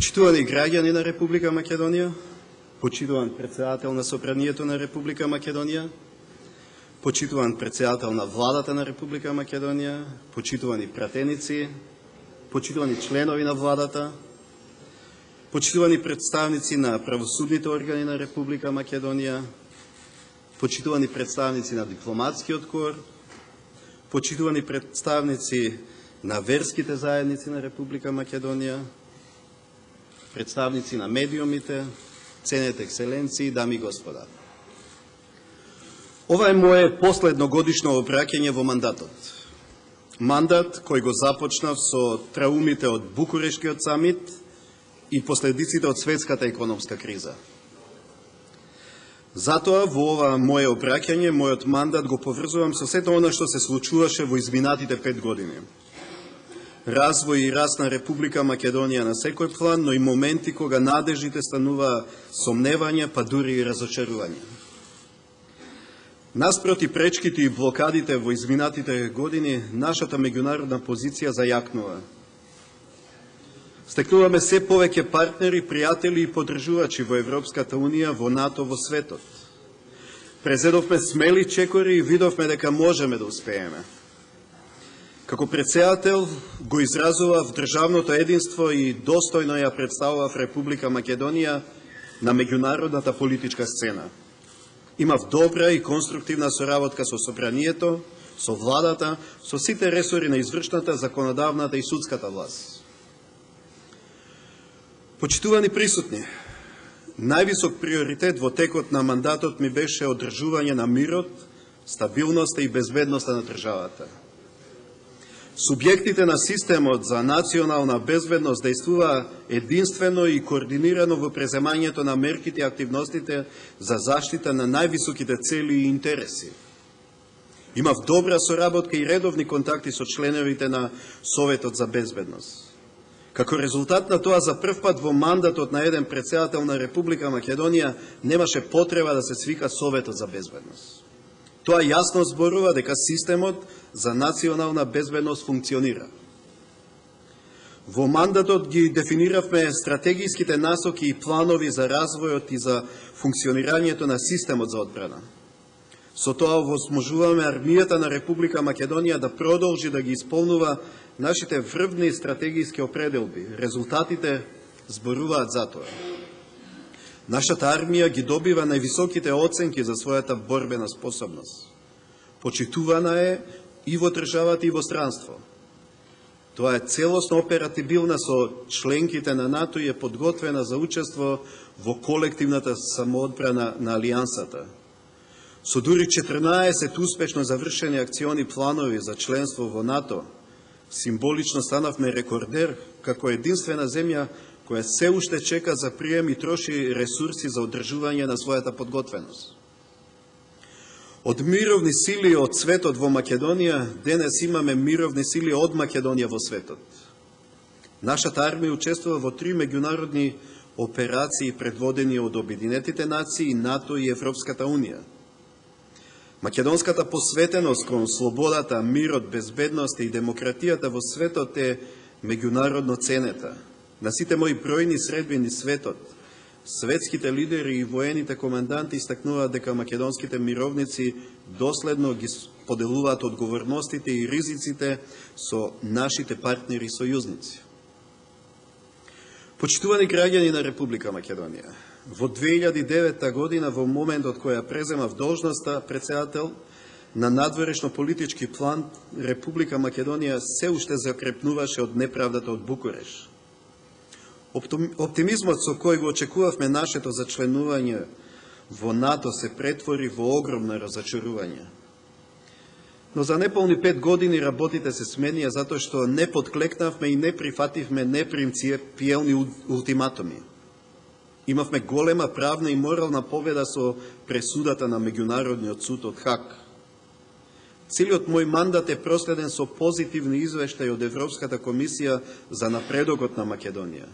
Почитувани граѓани на Република Македонија, почитуван председател на Собранието на Република Македонија, почитуван председател на Владата на Република Македонија, почитувани пратеници, почитувани членови на Владата, почитувани представници на правосудните органи на Република Македонија, почитувани представници на дипломатскиот кор, почитувани представници на верските заедници на Република Македонија, представници на медиумите, ценете екселенции, дами и господа. Ова е мое последно годишно обраќање во мандатот. Мандат кој го започнав со траумите од Букурешкиот самит и последиците од светската економска криза. Затоа во ова мое обраќање, мојот мандат го поврзувам со сето она што се случуваше во изминатите 5 години. Развој и раст на Република Македонија на секој план, но и моменти кога надежите станува сомневања, па дури и разочарување. Наспроти пречките и блокадите во изминатите години, нашата меѓународна позиција зајакнува. Стекнуваме се повеќе партнери, пријатели и поддржувачи во Европската Унија, во НАТО, во светот. Презедовме смели чекори и видовме дека можеме да успееме. Како председател го изразував државното единство и достојно ја представував Република Македонија на меѓународната политичка сцена. Имав добра и конструктивна соработка со Собранието, со Владата, со сите ресори на извршната, законодавната и судската власт. Почитувани присутни, највисок приоритет во текот на мандатот ми беше одржување на мирот, стабилноста и безбедноста на државата. Субјектите на системот за национална безбедност действуваа единствено и координирано во преземањето на мерките и активностите за заштита на највисоките цели и интереси. Имав добра соработка и редовни контакти со членовите на Советот за безбедност. Како резултат на тоа, за прв пат во мандатот на еден председател на Република Македонија немаше потреба да се свика Советот за безбедност. Тоа јасно зборува дека системот за национална безбедност функционира. Во мандатот ги дефиниравме стратегиските насоки и планови за развојот и за функционирањето на системот за одбрана. Со тоа овозможуваме армијата на Република Македонија да продолжи да ги исполнува нашите врвни стратегиски определби. Резултатите зборуваат за тоа. Нашата армија ги добива највисоките оценки за својата борбена способност. Почитувана е и во државата и во странство. Тоа е целосно оперативна со членките на НАТО и е подготвена за учество во колективната самоодбрана на Алијансата. Со дури 14 успешно завршени акциони планови за членство во НАТО, символично станавме рекордер како единствена земја која се уште чека за прием и троши ресурси за одржување на својата подготвеност. Од мировни сили од светот во Македонија, денес имаме мировни сили од Македонија во светот. Нашата армија учествува во 3 меѓународни операции предводени од Обединетите нации, НАТО и Европската Унија. Македонската посветеност кон слободата, мирот, безбедноста и демократијата во светот е меѓународно ценета. На сите мои бројни средби низ светот, светските лидери и воените коменданти истакнуваат дека македонските мировници доследно ги поделуваат одговорностите и ризиците со нашите партнери и сојузници. Почитувани граѓани на Република Македонија, во 2009 година, во моментот која преземав должноста председател, на надворешно политички план Република Македонија се уште закрепнуваше од неправдата од Букуреш. Оптимизмот со кој го очекувавме нашето зачленување во НАТО се претвори во огромно разочарување. Но за неполни 5 години работите се сменија затоа што не подклекнавме и не прифативме непринципиелни ултиматуми. Имавме голема правна и морална победа со пресудата на Меѓународниот суд од Хаг. Целиот мој мандат е проследен со позитивни извештаи од Европската комисија за напредокот на Македонија.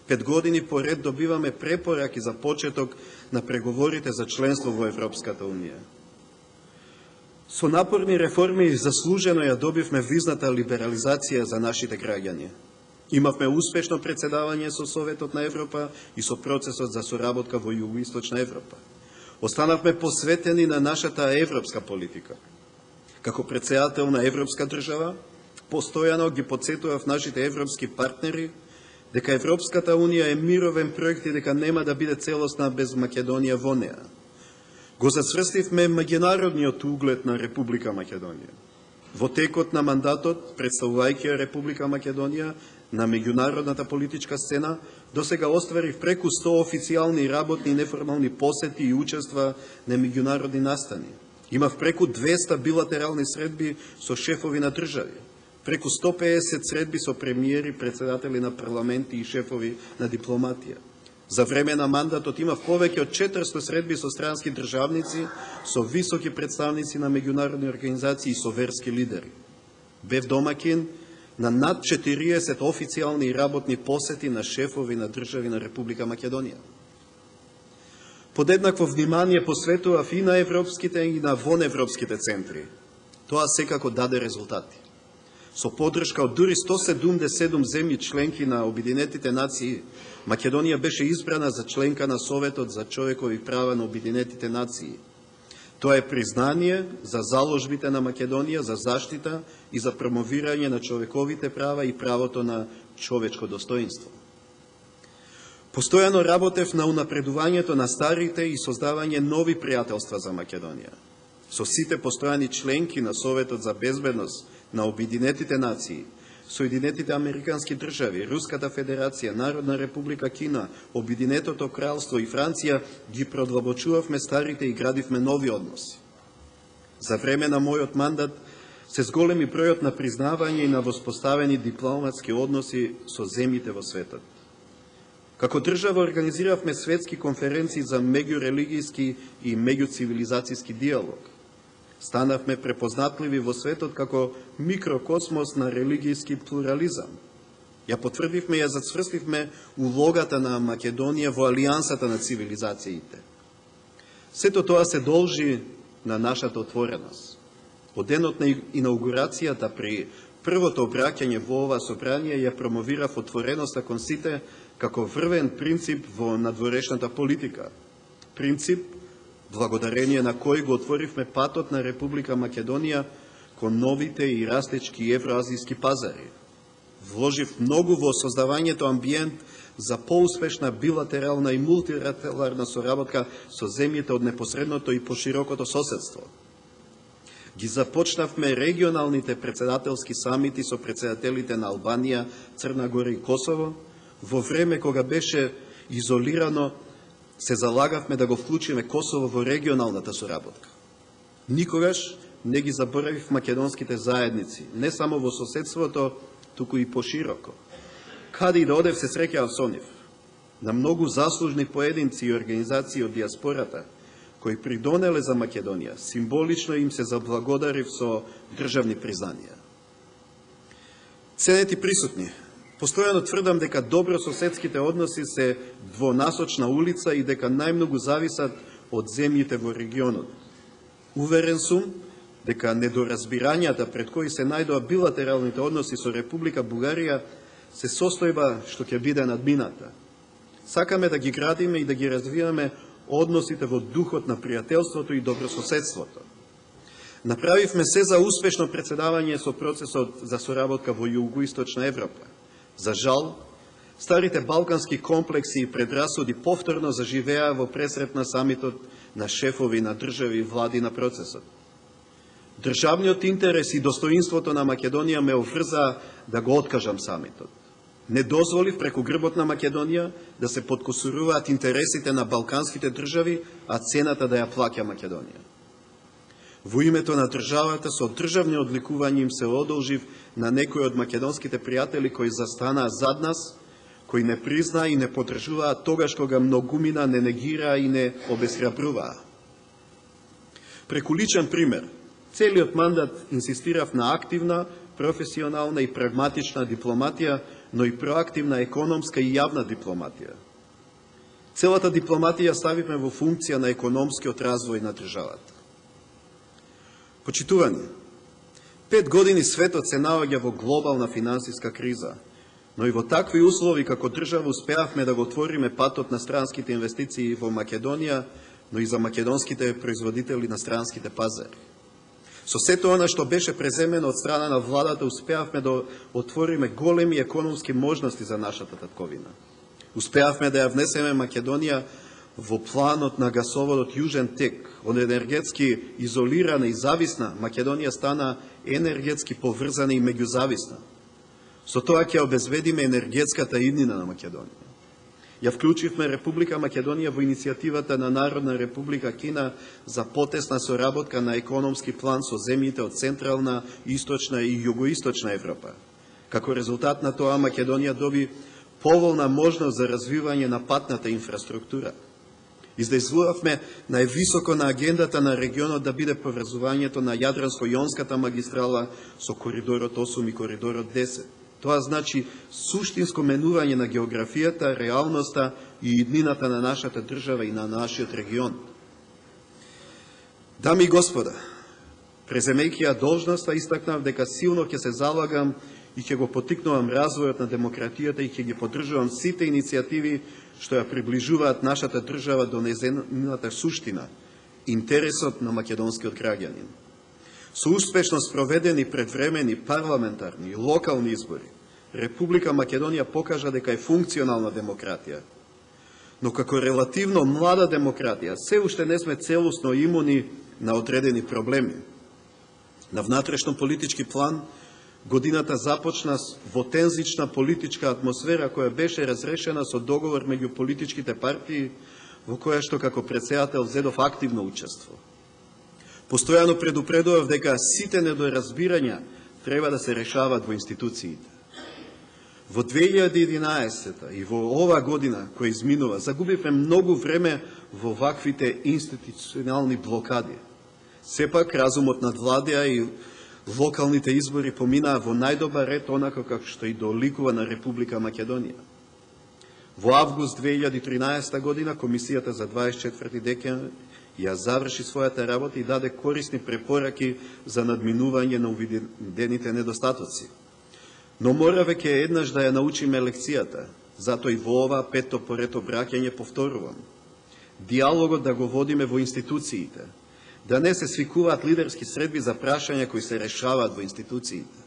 5 години поред добиваме препораки за почеток на преговорите за членство во Европската Унија. Со напорни реформи заслужено ја добивме визната либерализација за нашите граѓани. Имавме успешно председавање со Советот на Европа и со процесот за соработка во Југоисточна Европа. Останавме посветени на нашата европска политика. Како председател на европска држава, постојано ги потсетував нашите европски партнери дека Европската Унија е мировен проект и дека нема да биде целосна без Македонија во неа. Го зацврстивме меѓународниот углед на Република Македонија. Во текот на мандатот, представувајќи Република Македонија на меѓународната политичка сцена, досега остварив преку 100 официјални работни и неформални посети и учества на меѓународни настани. Имав преку 200 билатерални средби со шефови на држави, преку 150 средби со премиери, председатели на парламенти и шефови на дипломатија. За време на мандатот имав повеќе од 400 средби со странски државници, со високи представници на меѓународни организации и со верски лидери. Бев домакин на над 40 официјални и работни посети на шефови на држави на Република Македонија. Подеднакво внимание посветував и на европските и на воневропските центри. Тоа секако даде резултати. Со поддршка од дури 177 земји членки на Обединетите нации, Македонија беше избрана за членка на Советот за човекови права на Обединетите нации. Тоа е признание за заложбите на Македонија за заштита и за промовирање на човековите права и правото на човечко достоинство. Постојано работев на унапредувањето на старите и создавање нови пријателства за Македонија. Со сите постојани членки на Советот за безбедност на Обединетите нации, Соединетите Американски држави, Руската Федерација, Народна Република Кина, Обединетото кралство и Франција ги продлабочувавме старите и градивме нови односи. За време на мојот мандат се зголеми бројот на признавање и на воспоставени дипломатски односи со земјите во светот. Како држава организиравме светски конференции за меѓурелигијски и меѓуцивилизацијски диалог. Станавме препознатливи во светот како микрокосмос на религијски плурализам. Ја потврдивме и ја зацврстивме улогата на Македонија во алијансата на цивилизациите. Сето тоа се должи на нашата отвореност. Од денот на инаугурацијата при првото обраќање во ова собрание ја промовирав отвореноста кон сите како врвен принцип во надворешната политика. Принцип благодарение на кој го отворивме патот на Република Македонија кон новите и растечки евроазијски пазари. Вложив многу во создавањето амбиент за поуспешна билатерална и мултилатерална соработка со земјите од непосредното и поширокото соседство. Ги започнавме регионалните председателски самити со председателите на Албанија, Црна Гора и Косово, во време кога беше изолирано, се залагавме да го вклучиме Косово во регионалната соработка. Никогаш не ги заборавив македонските заедници, не само во соседството, туку и пошироко. Каде и да одев се среќавав со нив. На многу заслужни поединци и организации од диаспората, кои придонеле за Македонија, символично им се заблагодарив со државни признанија. Ценети присутни, постојано тврдам дека добрососедските односи се двонасочна улица и дека најмногу зависат од земјите во регионот. Уверен сум дека недоразбирањата пред кои се најдоа билатералните односи со Република Бугарија се состојба што ќе биде надмината. Сакаме да ги градиме и да ги развиваме односите во духот на пријателството и добрососедството. Направивме се за успешно председавање со процесот за соработка во Југоисточна Европа. За жал, старите балкански комплекси и предрасуди повторно заживеа во пресрет на самитот на шефови на држави и влади на процесот. Државниот интерес и достоинството на Македонија ме оврза да го откажам самитот. Не дозволив преку грбот на Македонија да се подкосуруваат интересите на балканските држави, а цената да ја плаќа Македонија. Во името на државата со државни одликувања им се одолжив на некои од македонските пријатели кои застанаа зад нас, кои не признаа и не поддржуваа тогаш кога многумина не негираа и не обесхрабруваа. Преку личен пример, целиот мандат инсистирав на активна, професионална и прагматична дипломатија, но и проактивна економска и јавна дипломатија. Целата дипломатија ставивме во функција на економскиот развој на државата. Почитувани, 5 години светот се наоѓа во глобална финансиска криза, Но и во такви услови како држава успеавме да го отвориме патот на странските инвестиции во Македонија, но и за македонските производители на странските пазари. Со сето она што беше преземено од страна на владата, успеавме да отвориме големи економски можности за нашата татковина. Успеавме да ја внесеме Македонија во планот на гасоводот Јужен тек. Од енергетски изолирана и зависна, Македонија стана енергетски поврзана и меѓузависна. Со тоа ќе обезбедиме енергетската иднина на Македонија. Ја вклучивме Република Македонија во иницијативата на Народна Република Кина за потесна соработка на економски план со земјите од Централна, Источна и Југоисточна Европа. Како резултат на тоа, Македонија доби поволна можност за развивање на патната инфраструктура. Издействувавме највисоко на агендата на регионот да биде поврзувањето на Јадранско-Јонската магистрала со коридорот 8 и коридорот 10. Тоа значи суштинско менување на географијата, реалноста и иднината на нашата држава и на нашиот регион. Дами и господа, преземејќи ја должноста, истакнав дека силно ќе се залагам и ќе го потикнувам развојот на демократијата и ќе ги поддржувам сите иницијативи што ја приближуваат нашата држава до нејзината суштина, интересот на македонскиот граѓанин. Со успешно спроведени предвремени парламентарни и локални избори, Република Македонија покажа дека е функционална демократија. Но како релативно млада демократија, се уште не сме целосно имуни на одредени проблеми. На внатрешно политички план, годината започна во тензична политичка атмосфера која беше разрешена со договор меѓу политичките партии, во која што како претседател зедов активно учество. Постојано предупредував дека сите недоразбирања треба да се решават во институциите. Во 2011 и во ова година која изминува, загубивме многу време во ваквите институционални блокади. Сепак, разумот надвладеа и локалните избори поминаа во најдобар ред онака како што и доликува на Република Македонија. Во август 2013 година Комисијата за 24 декември ја заврши својата работа и даде корисни препораки за надминување на увидените недостатоци. Но мора веќе еднаш да ја научиме лекцијата, затоа и во ова петто поред обраќање повторувам. Диалогот да го водиме во институциите, да не се свикуваат лидерски средби за прашања кои се решаваат во институциите.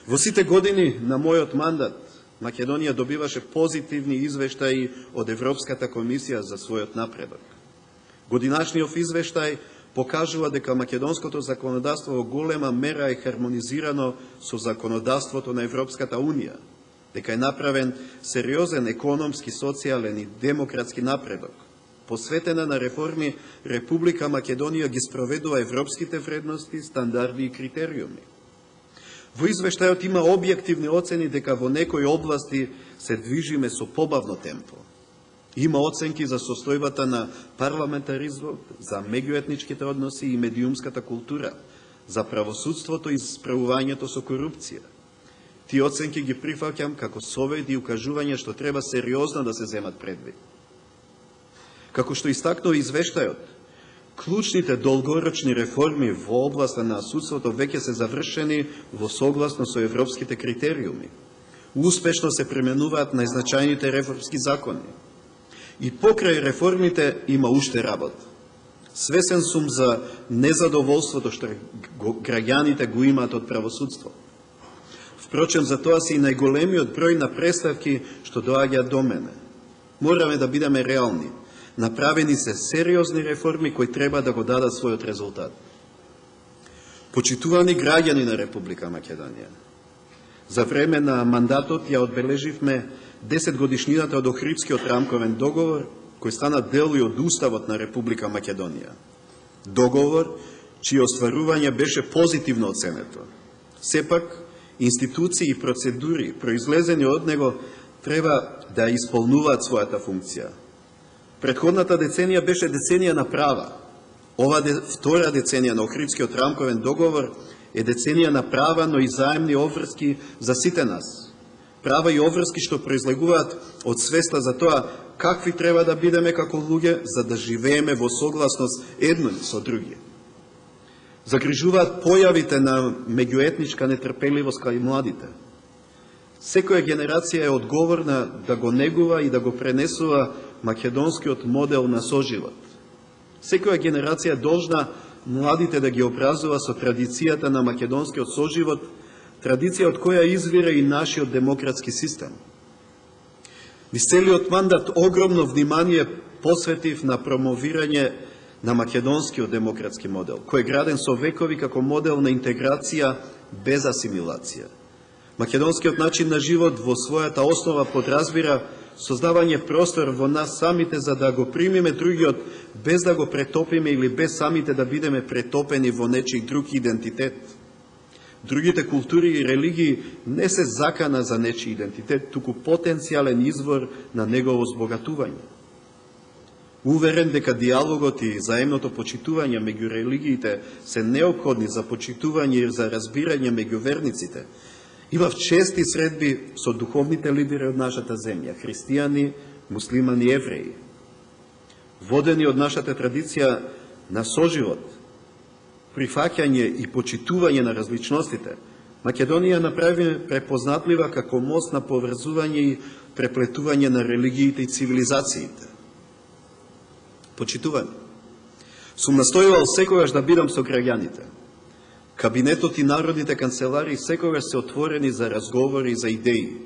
Во сите години на мојот мандат, Македонија добиваше позитивни извештаи од Европската комисија за својот напредок. Годинашниот извештај покажува дека македонското законодавство во голема мера е хармонизирано со законодавството на Европската Унија, дека е направен сериозен економски, социјален и демократски напредок. Посветена на реформи, Република Македонија ги спроведува европските вредности, стандарди и критериуми. Во извештајот има објективни оцени дека во некои области се движиме со побавно темпо. Има оценки за состојбата на парламентаризмот, за меѓуетничките односи и медиумската култура, за правосудството и справувањето со корупција. Тие оценки ги прифаќам како совети и укажувања што треба сериозно да се земат предвид. Како што истакнува извештајот, клучните долгорочни реформи во областа на судството веќе се завршени во согласно со европските критериуми. Успешно се применуваат најзначајните реформски закони. И покрај реформите има уште работа. Свесен сум за незадоволството што граѓаните го имаат од правосудство. Впрочем, за тоа се и најголемиот број на представки што доаѓаат до мене. Мораме да бидеме реални. Направени се сериозни реформи кои треба да го дадат својот резултат. Почитувани граѓани на Република Македонија, за време на мандатот ја одбележивме 10 годишнината од Охридскиот рамковен договор, кој стана дел и од Уставот на Република Македонија. Договор, чие остварување беше позитивно оценето. Сепак, институции и процедури, произлезени од него, треба да исполнуваат својата функција. Претходната деценија беше деценија на права. Ова втора деценија на Охридскиот рамковен договор е деценија на права, но и заемни обврски за сите нас. Права и обврски што произлегуваат од свеста за тоа какви треба да бидеме како луѓе за да живееме во согласност едно со други. Загрижуваат појавите на меѓуетничка нетрпеливост кај младите. Секоја генерација е одговорна да го негува и да го пренесува македонскиот модел на соживот. Секоја генерација е должна младите да ги образува со традицијата на македонскиот соживот, традиција од која извира и нашиот демократски систем. Низ целиот мандат огромно внимание посветив на промовирање на македонскиот демократски модел, кој е граден со векови како модел на интеграција без асимилација. Македонскиот начин на живот во својата основа подразбира создавање простор во нас самите за да го примиме другиот без да го претопиме или без самите да бидеме претопени во нечи друг идентитет. Другите култури и религии не се закана за нечи идентитет, туку потенцијален извор на негово збогатување. Уверен дека диалогот и заемното почитување меѓу религиите се неопходни за почитување и за разбирање меѓу верниците, имав чести средби со духовните лидери од нашата земја, христијани, муслимани, евреи. Водени од нашата традиција на соживот, прифаќање и почитување на различностите, Македонија направи препознатлива како мост на поврзување и преплетување на религиите и цивилизациите. Почитување. Сум настојувал секогаш да бидам со граѓаните. Кабинетот и народните канцелари секогаш се отворени за разговори и за идеи.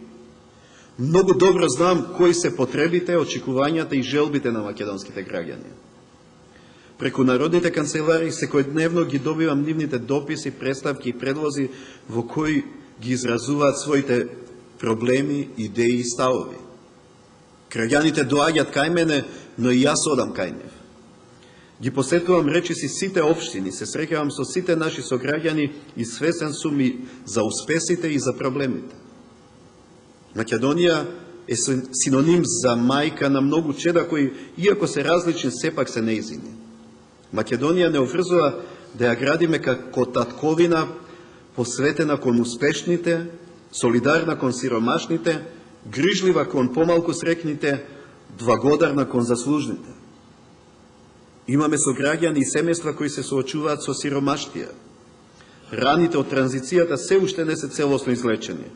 Многу добро знам кои се потребите, очекувањата и желбите на македонските граѓани. Преку народните канцелари секојдневно ги добивам нивните дописи, представки и предлози во кои ги изразуваат своите проблеми, идеи и ставови. Граѓаните доаѓаат кај мене, но и јас одам кај нив. Ги посетувам речиси сите општини, се среќавам со сите наши сограѓани и свесен сум и за успесите и за проблемите. Македонија е синоним за мајка на многу чеда кои, иако се различни, сепак се неизини. Македонија не обврзува да ја градиме како татковина, посветена кон успешните, солидарна кон сиромашните, грижлива кон помалку срекните, благодарна кон заслужните. Имаме сограѓани и семејства кои се соочуваат со сиромаштија. Раните од транзицијата се уште не се целосно излечени.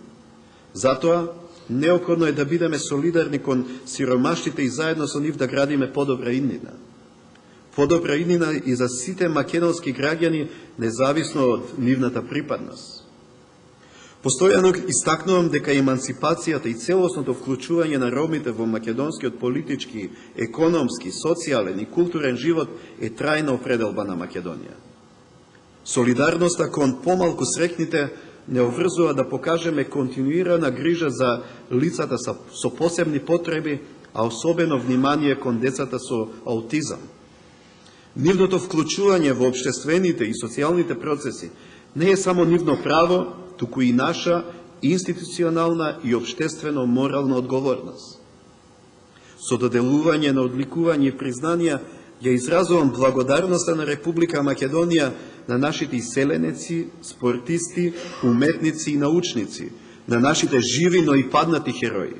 Затоа, неопходно е да бидеме солидарни кон сиромаштите и заедно со нив да градиме подобра иднина. Подобра иднина и за сите македонски граѓани, независно од нивната припадност. Постојано истакнувам дека емансипацијата и целосното вклучување на ромите во македонскиот политички, економски, социјален и културен живот е трајна определба на Македонија. Солидарноста кон помалку срекните не обврзува да покажеме континуирана грижа за лицата со посебни потреби, а особено внимание кон децата со аутизам. Нивното вклучување во општествените и социјалните процеси не е само нивно право, туку и наша институционална и општествено морална одговорност. Со доделување на одликување и признанија ја изразувам благодарноста на Република Македонија на нашите иселенеци, спортисти, уметници и научници, на нашите живи, но и паднати херои,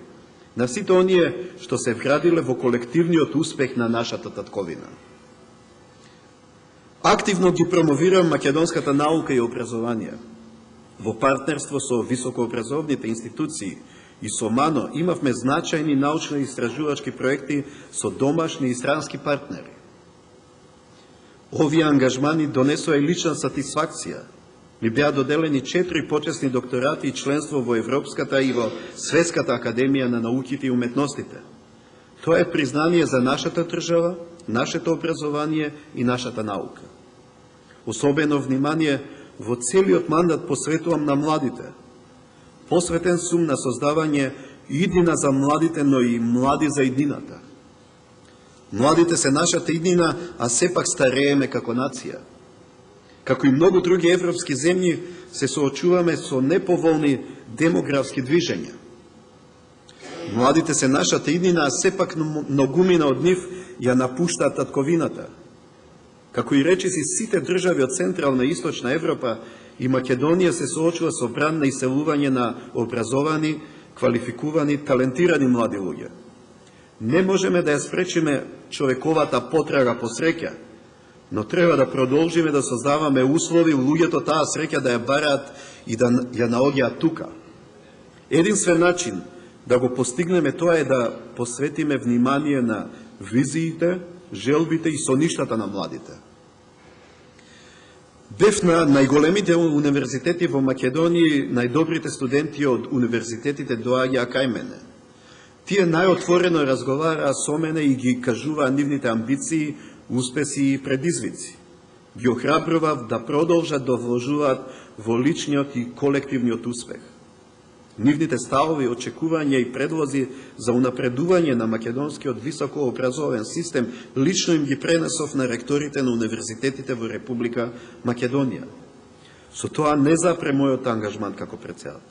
на сите оние што се вградиле во колективниот успех на нашата татковина. Активно ги промовирам македонската наука и образование. Во партнерство со високообразовните институции и со МАНО имавме значајни научно-истражувачки проекти со домашни и странски партнери. Овие ангажмани донесоа и лична сатисфакција. Ми беа доделени 4 почесни докторати и членство во Европската и во Светската академија на науките и уметностите. Тоа е признание за нашата држава, нашето образование и нашата наука. Особено внимание во целиот мандат посветувам на младите. Посветен сум на создавање иднина за младите, но и млади за иднината. Младите се нашата иднина, а сепак старееме како нација. Како и многу други европски земји, се соочуваме со неповолни демографски движења. Младите се нашата иднина, а сепак многумина од нив ја напуштаат татковината. Како и речиси сите држави од Централна и Источна Европа, и Македонија се соочува со бран на иселување на образовани, квалификувани, талентирани млади луѓе. Не можеме да ја спречиме човековата потрага по среќа, но треба да продолжиме да создаваме услови луѓето таа среќа да ја бараат и да ја наоѓаат тука. Единствен начин да го постигнеме тоа е да посветиме внимание на визиите, желбите и соништата на младите. Бев на најголемите универзитети во Македонија, најдобрите студенти од универзитетите доаѓаа кај мене. Тие најотворено разговараа со мене и ги кажуваа нивните амбиции, успеси и предизвици. Ги охрабрував да продолжат да вложуваат во личниот и колективниот успех. Нивните ставови, очекувања и предлози за унапредување на македонскиот високообразовен систем лично им ги пренесов на ректорите на универзитетите во Република Македонија. Со тоа не запре мојот ангажман како председател.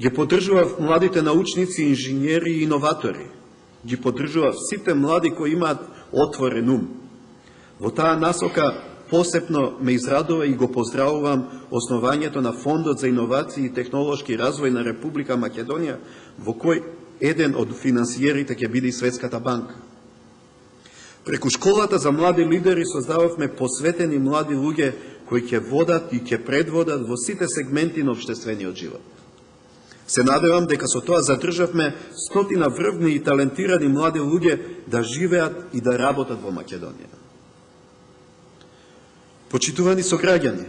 Ги поддржував младите научници, инженери и иноватори. Ги поддржував сите млади кои имаат отворен ум. Во таа насока посебно ме израдува и го поздравувам основањето на Фондот за иновации и технолошки развој на Република Македонија, во кој еден од финансиерите ќе биде и Светската банка. Преку школата за млади лидери создававме посветени млади луѓе кои ќе водат и ќе предводат во сите сегменти на општествениот живот. Се надевам дека со тоа задржавме стотина врвни и талентирани млади луѓе да живеат и да работат во Македонија. Почитувани сограѓани,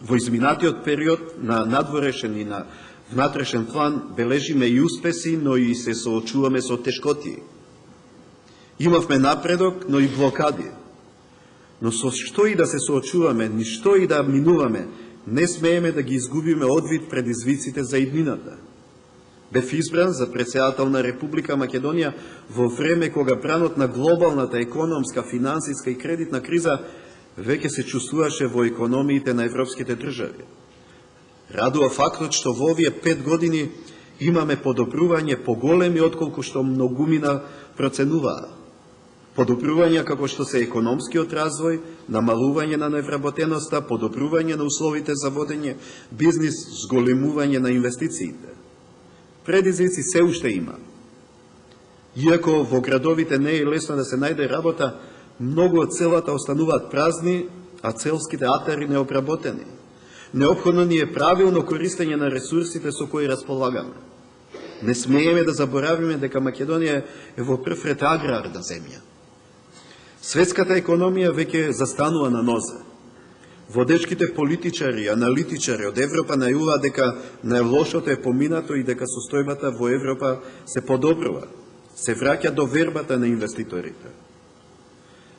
во изминатиот период на надворешен и на внатрешен план бележиме и успеси, но и се соочуваме со тешкоти. Имавме напредок, но и блокади. Но со што и да се соочуваме, ни што и да минуваме, не смееме да ги изгубиме од вид предизвиците за иднината. Бев избран за председател на Република Македонија во време кога бранот на глобалната економска, финансиска и кредитна криза веќе се чувствуваше во економиите на европските држави. Радува фактот што во овие 5 години имаме подобрување поголеми отколку што многумина проценуваа. Подобрување како што се економскиот развој, намалување на невработеноста, подобрување на условите за водење бизнис, зголемување на инвестициите. Предизвици се уште има. Иако во градовите не е лесно да се најде работа, многу од селата остануваат празни, а селските атари необработени. Неопходно ни е правилно користење на ресурсите со кои располагаме. Не смееме да заборавиме дека Македонија е во прв ред аграрна земја. Светската економија веќе застанува на нозе. Водечките политичари, аналитичари од Европа најавуваат дека најлошото е поминато и дека состојбата во Европа се подобрува. Се враќа довербата на инвеститорите.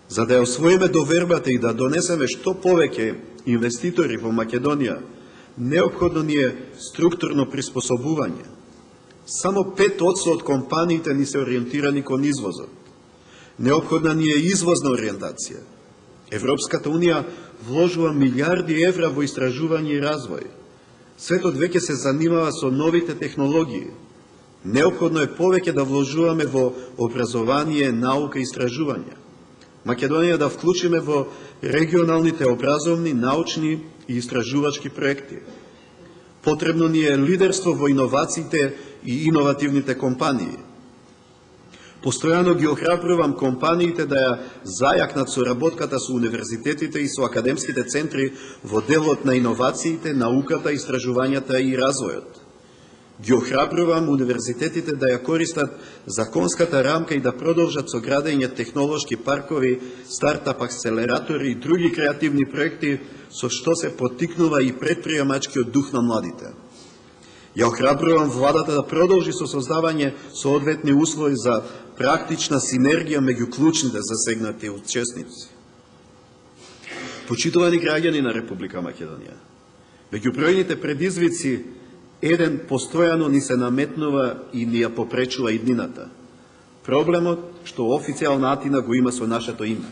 За да ја освоиме довербата и да донесеме што повеќе инвеститори во Македонија, неопходно ни е структурно приспособување. Само 5% од компаниите ни се ориентирани кон извозот. Неопходна ни е извозна ориентација. Европската Унија вложува милиарди евра во истражување и развој. Светот веќе се занимава со новите технологии. Неопходно е повеќе да вложуваме во образование, наука и истражување. Македонија да вклучиме во регионалните образовни, научни и истражувачки проекти. Потребно ни е лидерство во иновациите и иновативните компании. Постојано ги охрабрувам компаниите да ја зајакнат соработката со универзитетите и со академските центри во делот на иновациите, науката, истражувањата и развојот. Ги охрабрувам универзитетите да ја користат законската рамка и да продолжат со градење технолошки паркови, стартап акселератори и други креативни проекти со што се поттикнува и предприемачкиот дух на младите. Ја охрабрувам владата да продолжи со создавање соодветни услови за практична синергија меѓу клучните засегнати учесници. Почитувани граѓани на Република Македонија, меѓу бројните предизвици еден постојано ни се наметнува и ни ја попречува иднината. Проблемот што официјална Атина го има со нашето име.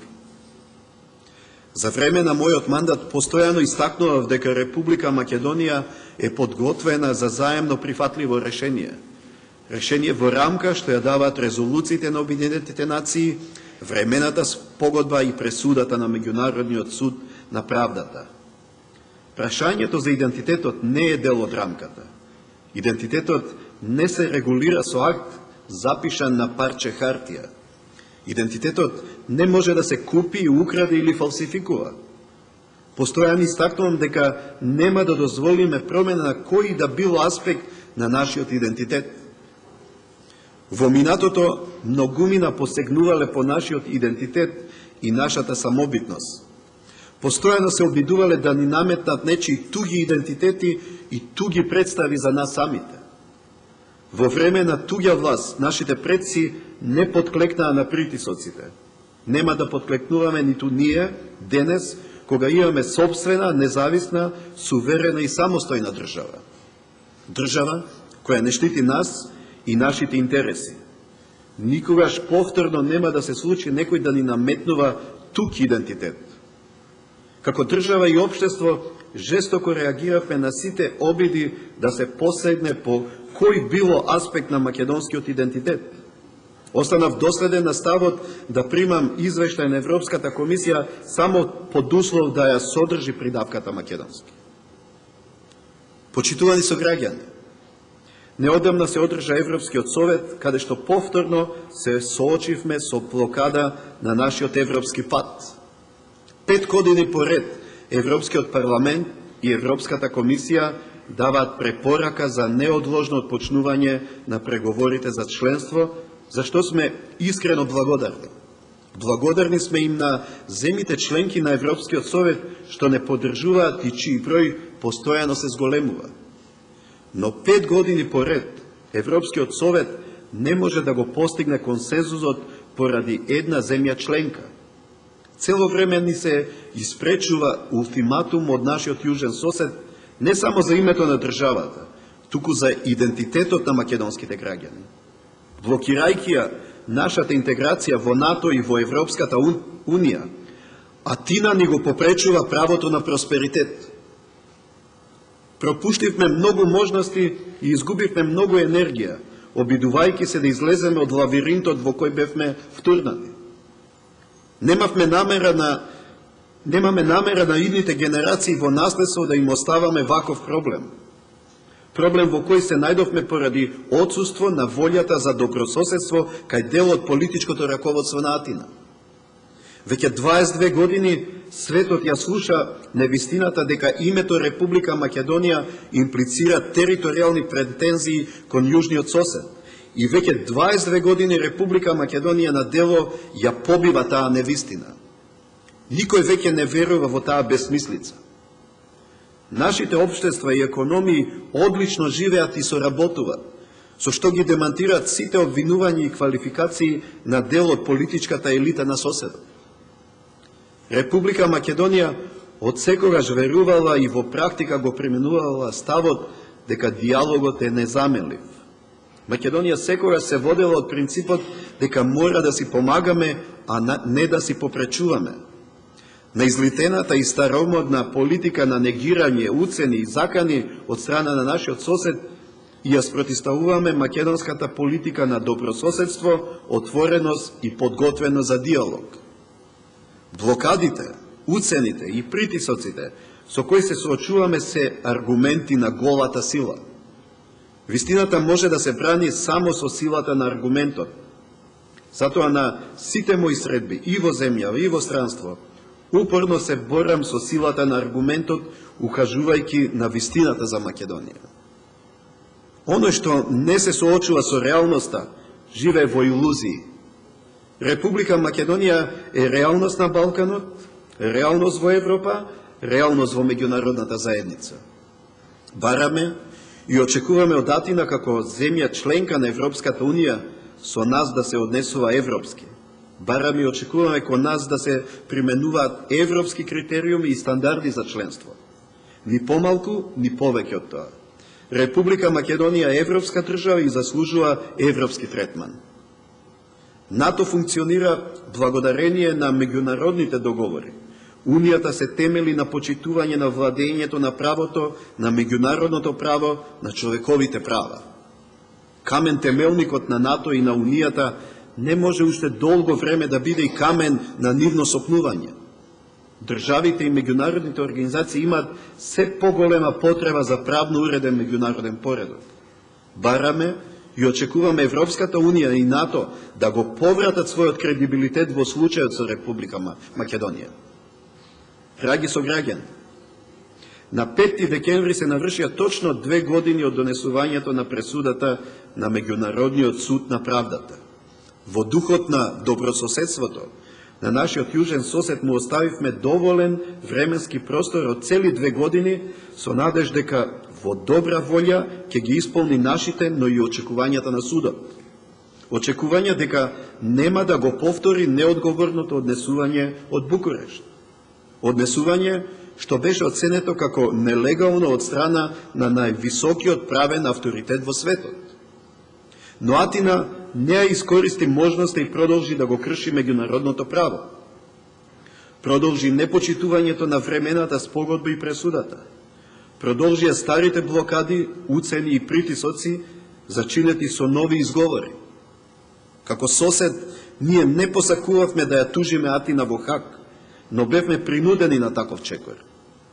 За време на мојот мандат постојано истакнував дека Република Македонија е подготвена за заемно прифатливо решение. Решение во рамка што ја даваат резолуциите на Обединетите нации, времената спогодба и пресудата на Меѓународниот суд на правдата. Прашањето за идентитетот не е дел од рамката. Идентитетот не се регулира со акт запишан на парче хартија. Идентитетот не може да се купи, украде или фалсификува. Постојано истакнувам дека нема да дозволиме промена на кој да било аспект на нашиот идентитет. Во минатото многумина посегнувале по нашиот идентитет и нашата самобитност. Постојано се обидувале да ни наметнат нечии туги идентитети и туги представи за нас самите. Во време на туѓа власт, нашите предци не подклекнаа на притисоците. Нема да подклекнуваме ниту ние денес, кога имаме собствена, независна, суверена и самостојна држава. Држава која не штити нас и нашите интереси. Никогаш повторно нема да се случи некој да ни наметнува тук идентитет. Како држава и општество, жестоко реагиравме на сите обиди да се посегне по кој било аспект на македонскиот идентитет. Останав доследен на ставот да примам извештај на Европската комисија само под услов да ја содржи придавката македонски. Почитувани сограѓани, неодамна се одржа Европскиот совет, каде што повторно се соочивме со блокада на нашиот европски пат. 5 години поред Европскиот парламент и Европската комисија даваат препорака за неодложно отпочнување на преговорите за членство, за што сме искрено благодарни. Благодарни сме им на земите членки на Европскиот совет што не поддржуваат и чиј број постојано се зголемува. Но 5 години поред Европскиот совет не може да го постигне консензусот поради една земја членка. Цело време ни се испречува ултиматум од нашиот јужен сосед не само за името на државата, туку за идентитетот на македонските граѓани. Блокирајќи ја нашата интеграција во НАТО и во Европската Унија, Атина ни го попречува правото на просперитет. Пропуштивме многу можности и изгубивме многу енергија, обидувајќи се да излеземе од лавиринтот во кој бевме втурнати. Немаме намера на идните генерации во наследство да им оставаме ваков проблем. Проблем во кој се најдовме поради отсуство на волјата за добрососедство кај дел од политичкото раководство на Атина. Веќе 22 години светот ја слуша невистината дека името Република Македонија имплицира територијални претензии кон јужниот сосед. И веќе 22 години Република Македонија на дело ја побива таа невистина. Никој веќе не верува во таа безсмислица. Нашите општества и економии одлично живеат и соработуваат, со што ги демантираат сите обвинувања и квалификации на дел од политичката елита на соседот. Република Македонија од секогаш верувала и во практика го применувала ставот дека диалогот е незаменлив. Македонија секогаш се водела од принципот дека мора да си помагаме, а не да си попречуваме. На излитената и старомодна политика на негирање, уцени и закани од страна на нашиот сосед и ја спротиставуваме македонската политика на добрососедство, отвореност и подготвеност за диалог. Блокадите, уцените и притисоците со кои се соочуваме се аргументи на голата сила. Вистината може да се брани само со силата на аргументот. Затоа на сите мои средби и во земја и во странство упорно се борам со силата на аргументот, укажувајќи на вистината за Македонија. Оно што не се соочува со реалноста, живее во илузии. Република Македонија е реалност на Балканот, реалност во Европа, реалност во меѓународната заедница. Бараме и очекуваме од Атина како земја членка на Европската Унија со нас да се однесува европски. Бараме и очекуваме кон нас да се применуваат европски критериуми и стандарди за членство. Ни помалку, ни повеќе од тоа. Република Македонија е европска држава и заслужува европски третман. НАТО функционира благодарение на меѓународните договори. Унијата се темели на почитување на владењето на правото, на меѓународното право, на човековите права. Камен темелникот на НАТО и на Унијата не може уште долго време да биде и камен на нивно сопнување. Државите и меѓународните организации имаат се поголема потреба за правно уреден меѓународен поредок. Бараме и очекуваме Европската Унија и НАТО да го повратат својот кредибилитет во случајот со Република Македонија. Драги сограѓани, На 5 декември се навршија точно 2 години од донесувањето на пресудата на Меѓународниот суд на правдата. Во духот на добрососедството, на нашиот јужен сосед му оставивме доволен временски простор од цели 2 години со надеж дека во добра волја ќе ги исполни нашите, но и очекувањата на судот. Очекување дека нема да го повтори неодговорното однесување од Букурешт. Однесување што беше оценето како нелегално од страна на највисокиот правен авторитет во светот. Но Атина не ја искористи можноста и продолжи да го крши меѓународното право. Продолжи непочитувањето на времената спогодба и пресудата. Продолжија старите блокади, уцени и притисоци, зачинети со нови изговори. Како сосед, ние не посакувавме да ја тужиме Атина во Хаг, но бевме принудени на таков чекор.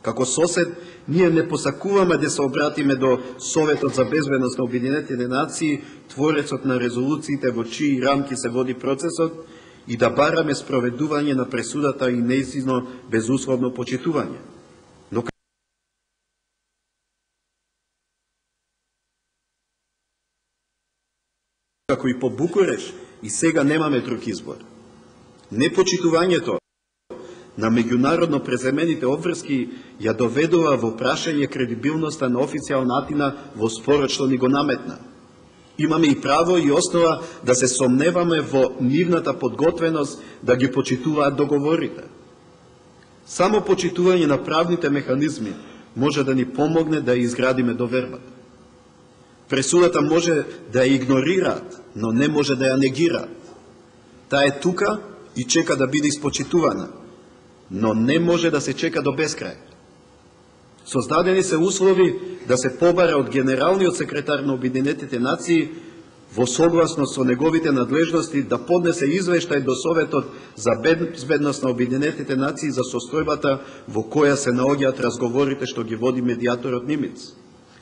Како сосед, ние не посакуваме да се обратиме до Советот за безбедност на Обединетите нации, творецот на резолуциите во чии рамки се води процесот, и да бараме спроведување на пресудата и нејзино безусловно почитување. Но како и по Букуреш, и сега немаме друг избор. Непочитувањето на меѓународно преземените обврски ја доведува во прашање кредибилноста на официјална Атина во спорот што ни го наметна. Имаме и право и основа да се сомневаме во нивната подготвеност да ги почитуваат договорите. Само почитување на правните механизми може да ни помогне да изградиме довербата. Пресудата може да ја игнорираат, но не може да ја негираат. Таа е тука и чека да биде испочитувана, но не може да се чека до бескрај. Создадени се услови да се побара од генералниот секретар на Обединетите нации во согласност со неговите надлежности да поднесе извештај до Советот за безбедност на Обединетите нации за состојбата во која се наоѓаат разговорите што ги води медијаторот Нимец.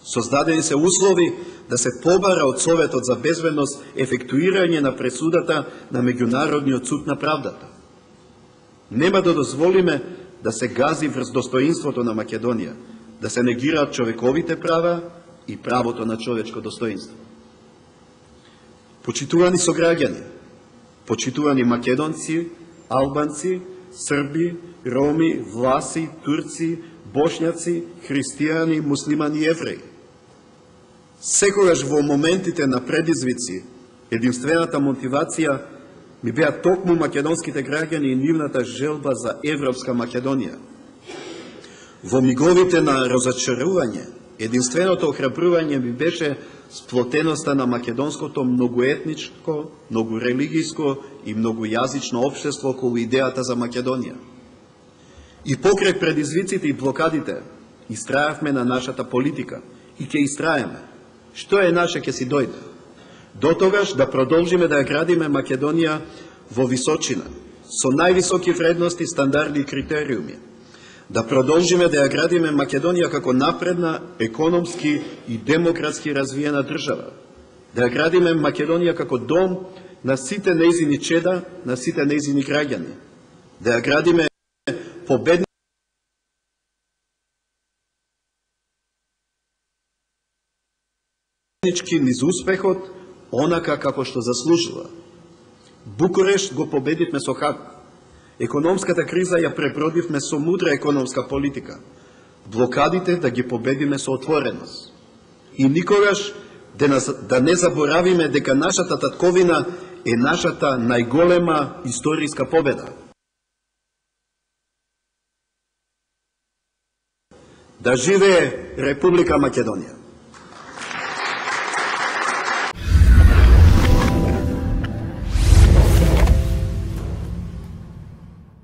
Создадени се услови да се побара од Советот за безбедност ефектуирање на пресудата на Меѓународниот суд на правдата. Нема да дозволиме да се гази врз достоинството на Македонија, да се негираат човековите права и правото на човечко достоинство. Почитувани сограѓани, почитувани македонци, албанци, срби, роми, власи, турци, бошњаци, христијани, муслимани и евреи. Секогаш во моментите на предизвици, единствената мотивација ми беа токму македонските граѓани и нивната желба за Европска Македонија. Во миговите на разочарување, единственото охрабрување ми беше сплотеноста на македонското многоетничко, многорелигијско и многојазично општество околу идејата за Македонија. И покрај предизвиците и блокадите, истрајавме на нашата политика и ќе истрајаме. Што е наше ќе си дојде. До тогаш да продолжиме да ја градиме Македонија во височина, со највисоки вредности, стандарди и критериуми. Да продолжиме да ја градиме Македонија како напредна, економски и демократски развиена држава. Да ја градиме Македонија како дом на сите нејзини чеда, на сите нејзини граѓани. Да ја градиме победнички низ успехот, онака како што заслужува. Букурешт го победивме со Хаг. Економската криза ја пребродивме со мудра економска политика. Блокадите да ги победиме со отвореност. И никогаш да не заборавиме дека нашата татковина е нашата најголема историска победа. Да живее Република Македонија!